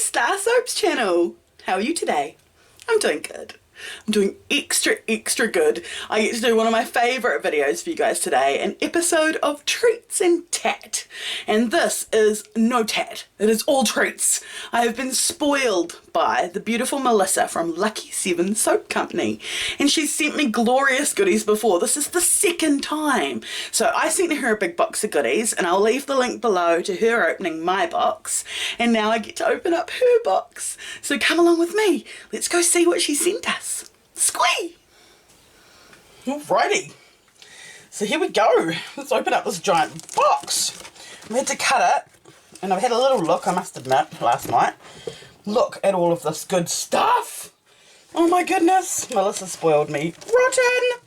StarrSoap's channel. How are you today? I'm doing good. I'm doing extra good. I get to do one of my favourite videos for you guys today, an episode of Treats and Tat. And this is no tat, it is all treats. I have been spoiled by the beautiful Melissa from Lucky 7 Soap Company, and she's sent me glorious goodies before. This is the second time. So I sent her a big box of goodies, and I'll leave the link below to her opening my box, and now I get to open up her box. So come along with me, let's go see what she sent us. Squee! Alrighty, so here we go. Let's open up this giant box. I had to cut it, and I've had a little look, I must admit, last night. Look at all of this good stuff. Oh my goodness, Melissa spoiled me rotten.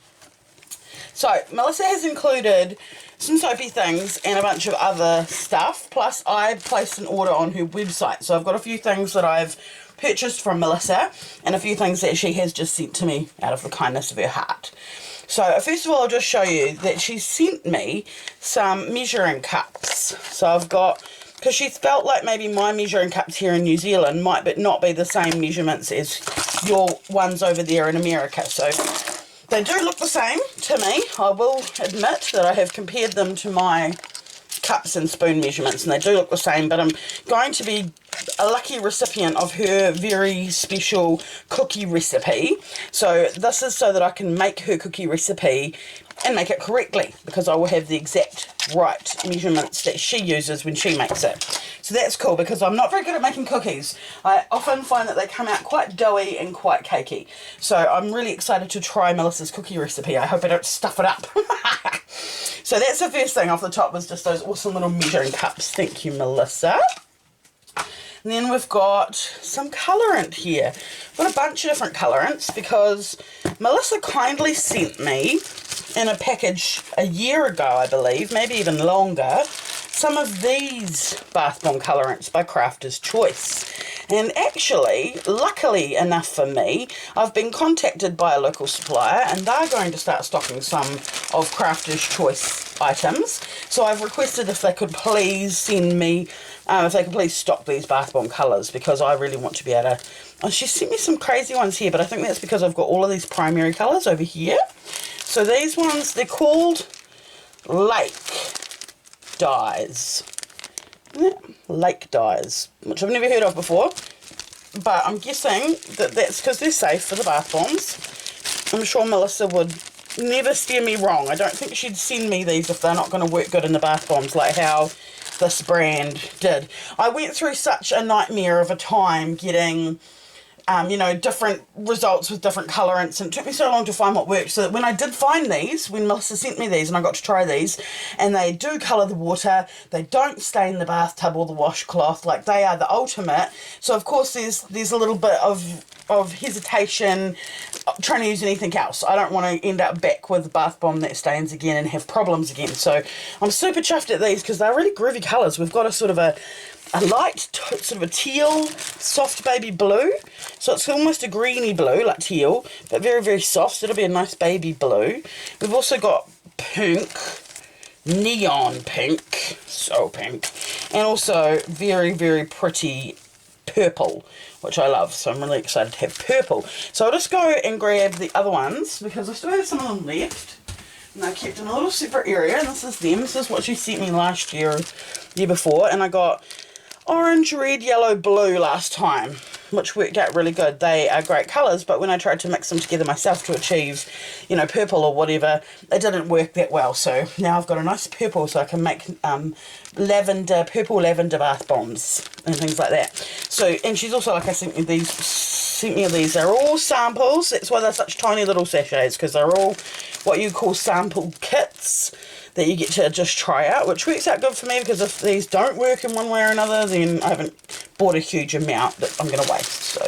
So Melissa has included some soapy things and a bunch of other stuff, plus I placed an order on her website. So I've got a few things that I've purchased from Melissa and a few things that she has just sent to me out of the kindness of her heart. So first of all, I'll just show you that she sent me some measuring cups. So I've got, because she felt like maybe my measuring cups here in New Zealand might not be the same measurements as your ones over there in America. So they do look the same to me. I will admit that I have compared them to my cups and spoon measurements, and they do look the same, but I'm going to be a lucky recipient of her very special cookie recipe. So this is so that I can make her cookie recipe and make it correctly, because I will have the exact right measurements that she uses when she makes it. So that's cool, because I'm not very good at making cookies. I often find that they come out quite doughy and quite cakey. So I'm really excited to try Melissa's cookie recipe. I hope I don't stuff it up. So that's the first thing off the top, was just those awesome little measuring cups. Thank you, Melissa. And then we've got some colorant here. I've got a bunch of different colorants because Melissa kindly sent me in a package a year ago, I believe, maybe even longer, some of these bath bomb colorants by Crafter's Choice. And actually, luckily enough for me, I've been contacted by a local supplier, and they're going to start stocking some of Crafter's Choice items. So I've requested if they could please send me, if they could please stock these bath bomb colours, because I really want to be able to. Oh, she sent me some crazy ones here, but I think that's because I've got all of these primary colours over here. So these ones, they're called Lake Dyes. Lake Dyes, which I've never heard of before, but I'm guessing that that's because they're safe for the bath bombs. I'm sure Melissa would never steer me wrong. I don't think she'd send me these if they're not going to work good in the bath bombs, like how this brand did. I went through such a nightmare of a time getting you know, different results with different colorants, and it took me so long to find what worked, so that when I did find these, when Melissa sent me these and I got to try these, and they do colour the water, they don't stain the bathtub or the washcloth, like they are the ultimate. So of course there's a little bit of hesitation trying to use anything else. I don't want to end up back with a bath bomb that stains again and have problems again. So I'm super chuffed at these because they're really groovy colours. We've got a sort of a light, sort of a teal, soft baby blue. So it's almost a greeny blue, like teal, but very, very soft. So it'll be a nice baby blue. We've also got pink, neon pink, so pink, and also very, very pretty purple, which I love. So I'm really excited to have purple. So I'll just go and grab the other ones, because I still have some of them left. And I kept in a little separate area, and this is them. This is what she sent me last year, year before, and I got orange, red, yellow, blue last time, which worked out really good. They are great colours, but when I tried to mix them together myself to achieve, you know, purple or whatever, it didn't work that well. So now I've got a nice purple, so I can make lavender, purple lavender bath bombs and things like that. So, and she's also, like I sent me these, they're all samples. That's why they're such tiny little sachets, because they're all what you call sample kits that you get to just try out, which works out good for me, because if these don't work in one way or another, then I haven't bought a huge amount that I'm going to waste. So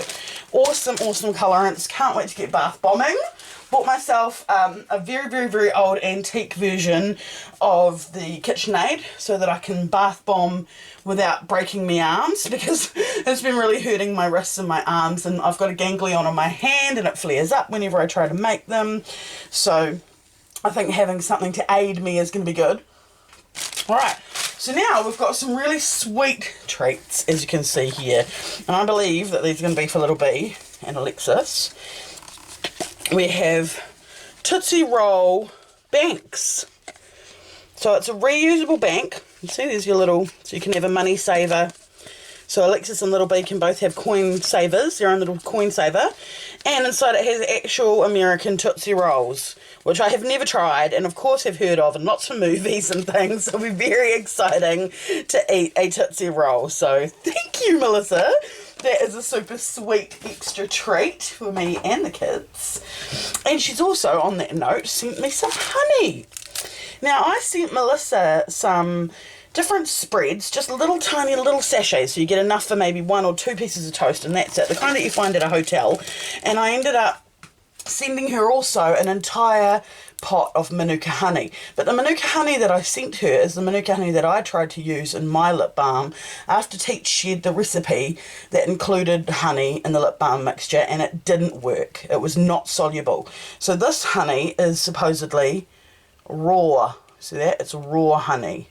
awesome, awesome colorants. Can't wait to get bath bombing. Bought myself a very, very, very old antique version of the KitchenAid so that I can bath bomb without breaking my arms, because it's been really hurting my wrists and my arms, and I've got a ganglion on my hand and it flares up whenever I try to make them. So I think having something to aid me is going to be good. Alright, So now we've got some really sweet treats, as you can see here. And I believe that these are going to be for Little B and Alexis. We have Tootsie Roll banks. So it's a reusable bank. You see there's your little, so you can have a money saver. So Alexis and Little B can both have coin savers, their own little coin saver. And inside it has actual American Tootsie Rolls, which I have never tried and of course have heard of in lots of movies and things. So it'll be very exciting to eat a Tootsie Roll. So thank you, Melissa. That is a super sweet extra treat for me and the kids. And she's also, on that note, sent me some honey. Now, I sent Melissa some different spreads, just little tiny little sachets, so you get enough for maybe 1 or 2 pieces of toast, and that's it, the kind that you find at a hotel. And I ended up sending her also an entire pot of Manuka honey. But the Manuka honey that I sent her is the Manuka honey that I tried to use in my lip balm after Teach shared the recipe that included honey in the lip balm mixture, and it didn't work. It was not soluble. So this honey is supposedly raw. See that? It's raw honey.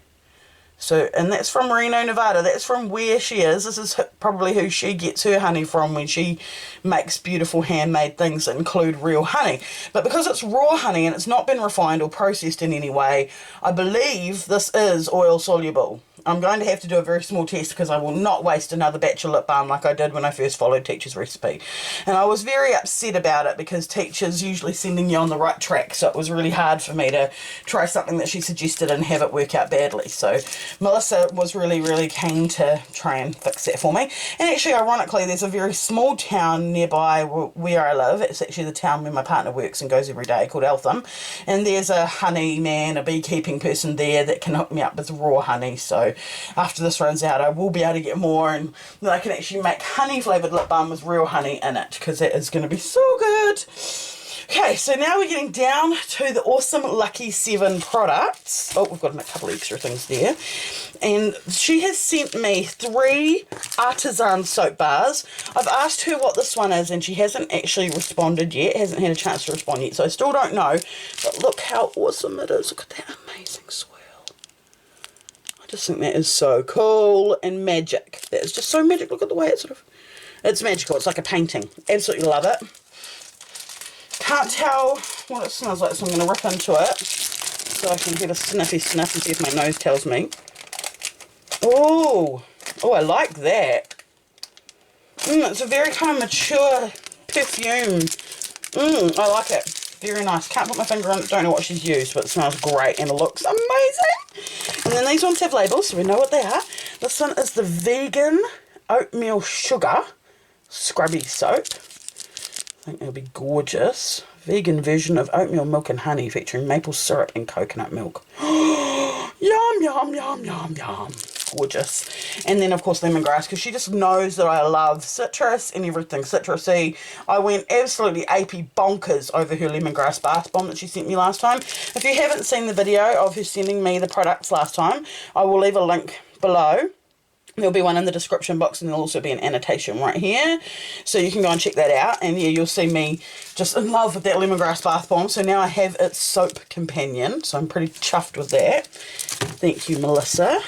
So, and that's from Reno, Nevada. That's from where she is. This is probably who she gets her honey from when she makes beautiful handmade things that include real honey. But because it's raw honey and it's not been refined or processed in any way, I believe this is oil soluble. I'm going to have to do a very small test because I will not waste another batch of lip balm like I did when I first followed Teacher's recipe. And I was very upset about it because Teacher's usually sending you on the right track, so it was really hard for me to try something that she suggested and have it work out badly. So Melissa was really, really keen to try and fix that for me. And actually, ironically, there's a very small town nearby where I live. It's actually the town where my partner works and goes every day, called Eltham. And there's a honey man, a beekeeping person there that can hook me up with raw honey. So after this runs out, I will be able to get more, and then I can actually make honey flavoured lip balm with real honey in it, because that is going to be so good. Okay, so now we're getting down to the awesome Lucky 7 products. Oh, we've got a couple of extra things there. And she has sent me 3 artisan soap bars. I've asked her what this one is, and she hasn't actually responded yet, hasn't had a chance to respond yet, so I still don't know. But look how awesome it is. Look at that amazing swirl. I just think that is so cool and magic. That is just so magic. Look at the way it's it's magical. It's like a painting. Absolutely love it. Can't tell what it smells like, so I'm going to rip into it so I can get a sniffy sniff and see if my nose tells me. Oh, I like that. It's a very kind of mature perfume. I like it. Very nice. Can't put my finger on it, don't know what she's used, but it smells great and it looks amazing. And then these ones have labels, so we know what they are. This one is the vegan oatmeal sugar scrubby soap. I think it'll be gorgeous. Vegan version of oatmeal milk and honey featuring maple syrup and coconut milk. Yum, yum, yum, yum, yum. Gorgeous. And then, of course, lemongrass, because she just knows that I love citrus and everything citrusy. I went absolutely apey bonkers over her lemongrass bath bomb that she sent me last time. If you haven't seen the video of her sending me the products last time, I will leave a link below. There'll be one in the description box, and there'll also be an annotation right here, so you can go and check that out. And yeah, you'll see me just in love with that lemongrass bath bomb. So now I have its soap companion, so I'm pretty chuffed with that. Thank you, Melissa.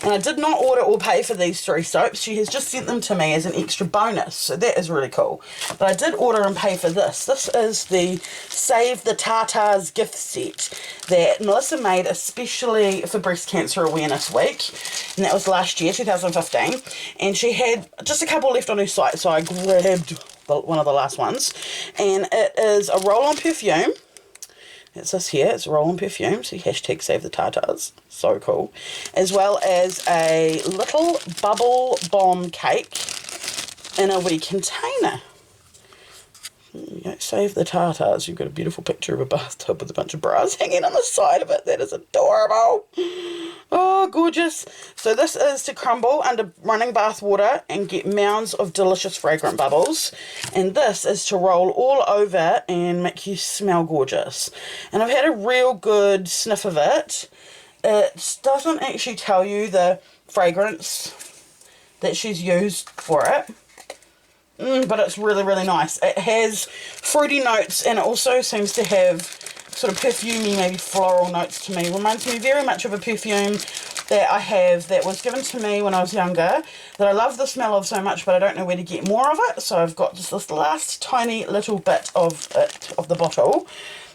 And I did not order or pay for these 3 soaps. She has just sent them to me as an extra bonus, so that is really cool. But I did order and pay for this. This is the Save the Tartars gift set that Melissa made especially for Breast Cancer Awareness Week, and that was last year, 2015. And she had just a couple left on her site, so I grabbed one of the last ones. And it is a roll-on perfume. It's this here, it's roll-on perfume, so hashtag Save the Tartars, so cool. As well as a little bubble bomb cake in a wee container. There you go, Save the Tartars. You've got a beautiful picture of a bathtub with a bunch of bras hanging on the side of it. That is adorable. Oh, gorgeous. So this is to crumble under running bath water and get mounds of delicious fragrant bubbles. And this is to roll all over and make you smell gorgeous. And I've had a real good sniff of it. It doesn't actually tell you the fragrance that she's used for it. But it's really, really nice. It has fruity notes, and it also seems to have sort of perfumey, maybe floral notes to me. Reminds me very much of a perfume that I have that was given to me when I was younger that I love the smell of so much, but I don't know where to get more of it. So I've got just this last tiny little bit of it, of the bottle.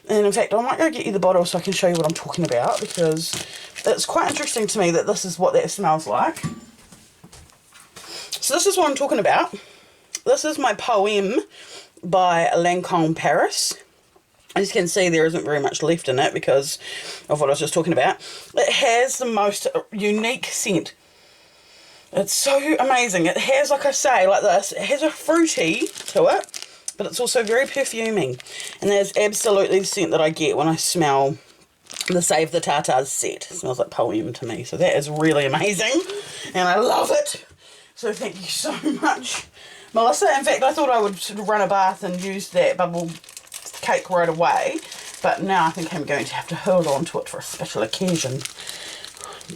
And in fact, I might go get you the bottle so I can show you what I'm talking about, because it's quite interesting to me that this is what that smells like. So this is what I'm talking about. This is my Poème by Lancôme Paris. As you can see, there isn't very much left in it because of what I was just talking about. It has the most unique scent. It's so amazing. It has, like I say, like this, it has a fruity to it, but it's also very perfuming. And that's absolutely the scent that I get when I smell the Save the Tartars set. It smells like Poème to me. So that is really amazing. And I love it. So thank you so much, Melissa. In fact, I thought I would sort of run a bath and use that bubble cake right away, but now I think I'm going to have to hold on to it for a special occasion.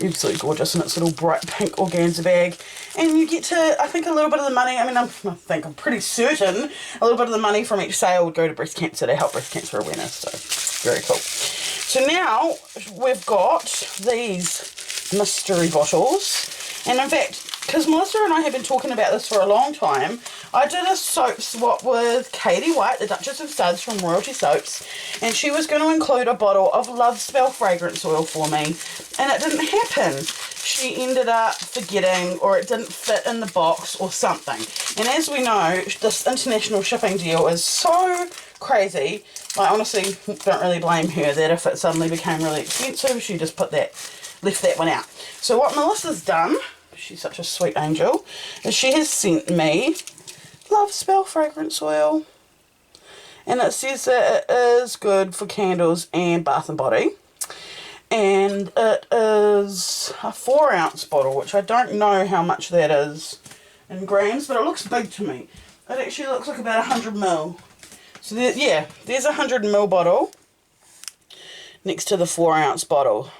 Absolutely gorgeous in its little bright pink organza bag. And you get to, I think, a little bit of the money, I'm pretty certain a little bit of the money from each sale would go to breast cancer, to help breast cancer awareness. So very cool. So now we've got these mystery bottles. And in fact, because Melissa and I have been talking about this for a long time, I did a soap swap with Katie White, the Duchess of Suds from Royalty Soaps, and she was going to include a bottle of Love Spell fragrance oil for me, and it didn't happen. She ended up forgetting, or it didn't fit in the box or something. And as we know, this international shipping deal is so crazy. I honestly don't really blame her that if it suddenly became really expensive, she just left that one out. So what Melissa's done, she's such a sweet angel, is she has sent me Love Spell fragrance oil, and it says that it is good for candles and bath and body, and it is a 4-ounce bottle, which I don't know how much that is in grams, but it looks big to me. It actually looks like about 100ml. So there's a 100ml bottle next to the 4-ounce bottle.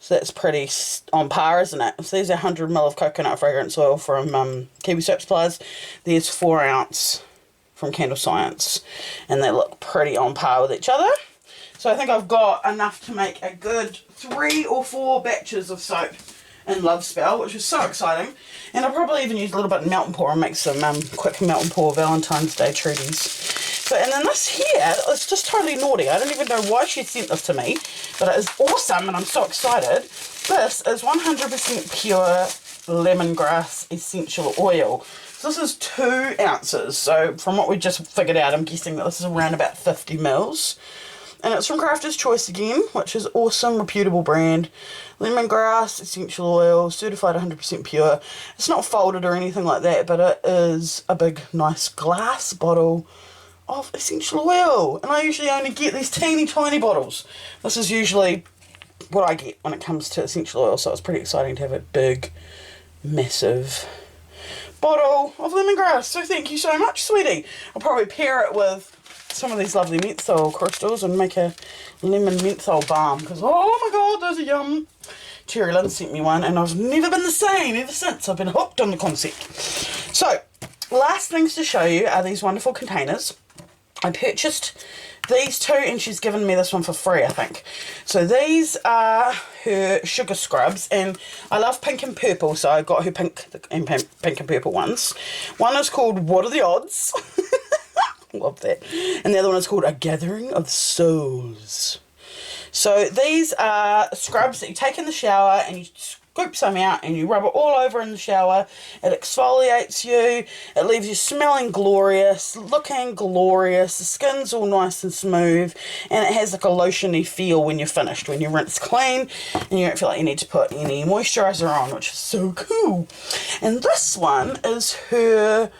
So that's pretty on par, isn't it? So there's 100ml of coconut fragrance oil from Kiwi Soap Supplies. There's 4-ounce from Candle Science. And they look pretty on par with each other. So I think I've got enough to make a good 3 or 4 batches of soap in Love Spell, which is so exciting. And I'll probably even use a little bit of melt and pour and make some quick melt and pour Valentine's Day treaties. And then this here is just totally naughty. I don't even know why she sent this to me, but it is awesome and I'm so excited. This is 100% pure lemongrass essential oil. So this is 2 ounces. So from what we just figured out, I'm guessing that this is around about 50 mils. And it's from Crafter's Choice again, which is awesome, reputable brand. Lemongrass essential oil, certified 100% pure. It's not folded or anything like that, but it is a big, nice glass bottle of essential oil, and I usually only get these teeny tiny bottles. This is usually what I get when it comes to essential oil, so it's pretty exciting to have a big, massive bottle of lemongrass. So thank you so much, sweetie. I'll probably pair it with some of these lovely menthol crystals and make a lemon menthol balm, because oh my god, those are yum. Cherry Lynn sent me one and I've never been the same ever since. I've been hooked on the concept. So last things to show you are these wonderful containers. I purchased these 2 and she's given me this one for free, I think. So these are her sugar scrubs, and I love pink and purple, so I got her pink and purple ones. One is called What Are the Odds? Love that. And the other one is called A Gathering of Souls. So these are scrubs that you take in the shower and you scoop some out and you rub it all over in the shower. It exfoliates you. It leaves you smelling glorious, looking glorious. The skin's all nice and smooth, and it has like a lotiony feel when you're finished, when you rinse clean and you don't feel like you need to put any moisturizer on, which is so cool. And this one is her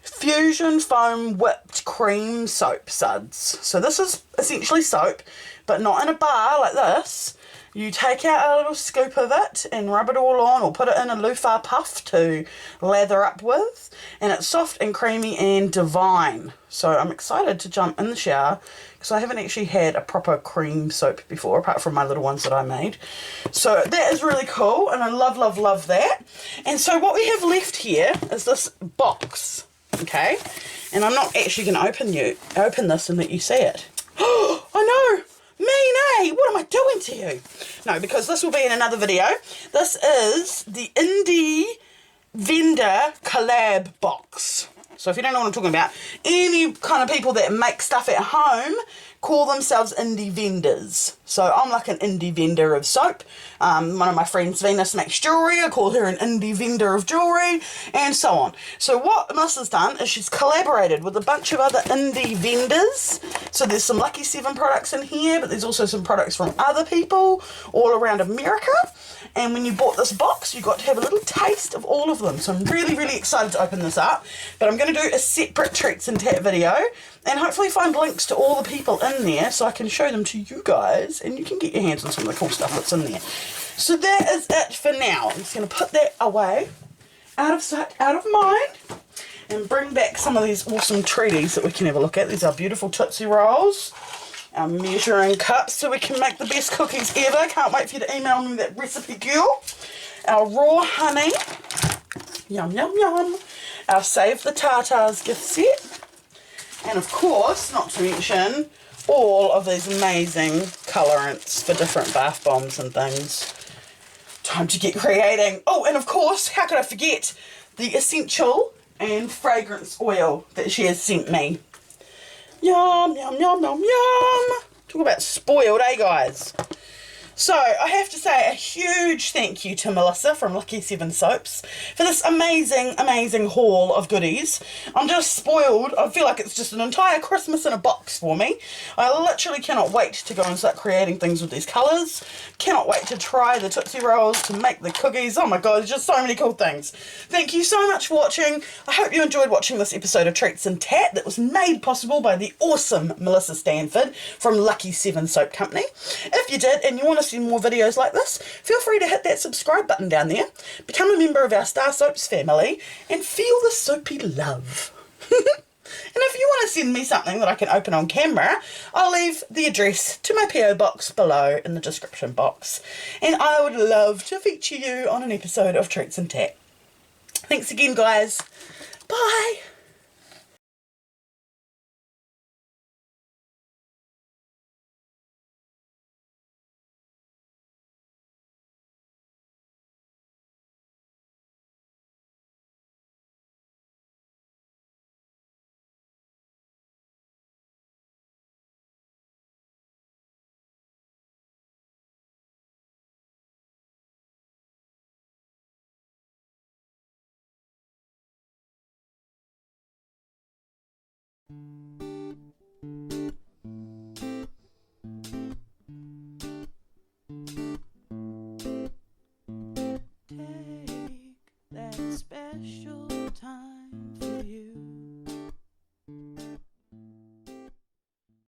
Fusion Foam Whipped Cream Soap Suds. So this is essentially soap, but not in a bar like this. You take out a little scoop of it and rub it all on, or put it in a loofah puff to lather up with, and it's soft and creamy and divine. So I'm excited to jump in the shower because I haven't actually had a proper cream soap before, apart from my little ones that I made. So that is really cool, and I love, love, love that. And so what we have left here is this box, okay? And I'm not actually going to open this and let you see it. Oh, I know! Mean, what am I doing to you? No, because this will be in another video. This is the indie vendor collab box. So if you don't know what I'm talking about, any kind of people that make stuff at home call themselves indie vendors. So I'm like an indie vendor of soap. One of my friends, Venus, makes jewellery. I call her an indie vendor of jewellery, and so on. So what Melissa's done is she's collaborated with a bunch of other indie vendors. So there's some Lucky 7 products in here, but there's also some products from other people all around America. And when you bought this box, you got to have a little taste of all of them. So I'm really, really excited to open this up. But I'm going to do a separate Treats and Tat video and hopefully find links to all the people in there so I can show them to you guys and you can get your hands on some of the cool stuff that's in there. So that is it for now. I'm just going to put that away, out of sight, out of mind, and bring back some of these awesome treaties that we can have a look at. These are beautiful Tootsie Rolls. Our measuring cups so we can make the best cookies ever. Can't wait for you to email me that recipe, girl. Our raw honey. Yum, yum, yum. Our Save the Tartars gift set. And of course, not to mention, all of these amazing colorants for different bath bombs and things. Time to get creating. Oh, and of course, how could I forget the essential and fragrance oil that she has sent me. Yum, yum, yum, yum, yum. Talk about spoiled, eh, guys? So, I have to say a huge thank you to Melissa from Lucky 7 Soaps for this amazing, amazing haul of goodies. I'm just spoiled. I feel like it's just an entire Christmas in a box for me. I literally cannot wait to go and start creating things with these colours. Cannot wait to try the Tootsie Rolls, to make the cookies. Oh my god, there's just so many cool things. Thank you so much for watching. I hope you enjoyed watching this episode of Treats and Tat that was made possible by the awesome Melissa Stanford from Lucky 7 Soap Company. If you did and you want to see more videos like this, feel free to hit that subscribe button down there, become a member of our StarrSoaps family, and feel the soapy love. And if you want to send me something that I can open on camera, I'll leave the address to my PO box below in the description box. And I would love to feature you on an episode of Treats and Tat. Thanks again, guys. Bye. Take that special time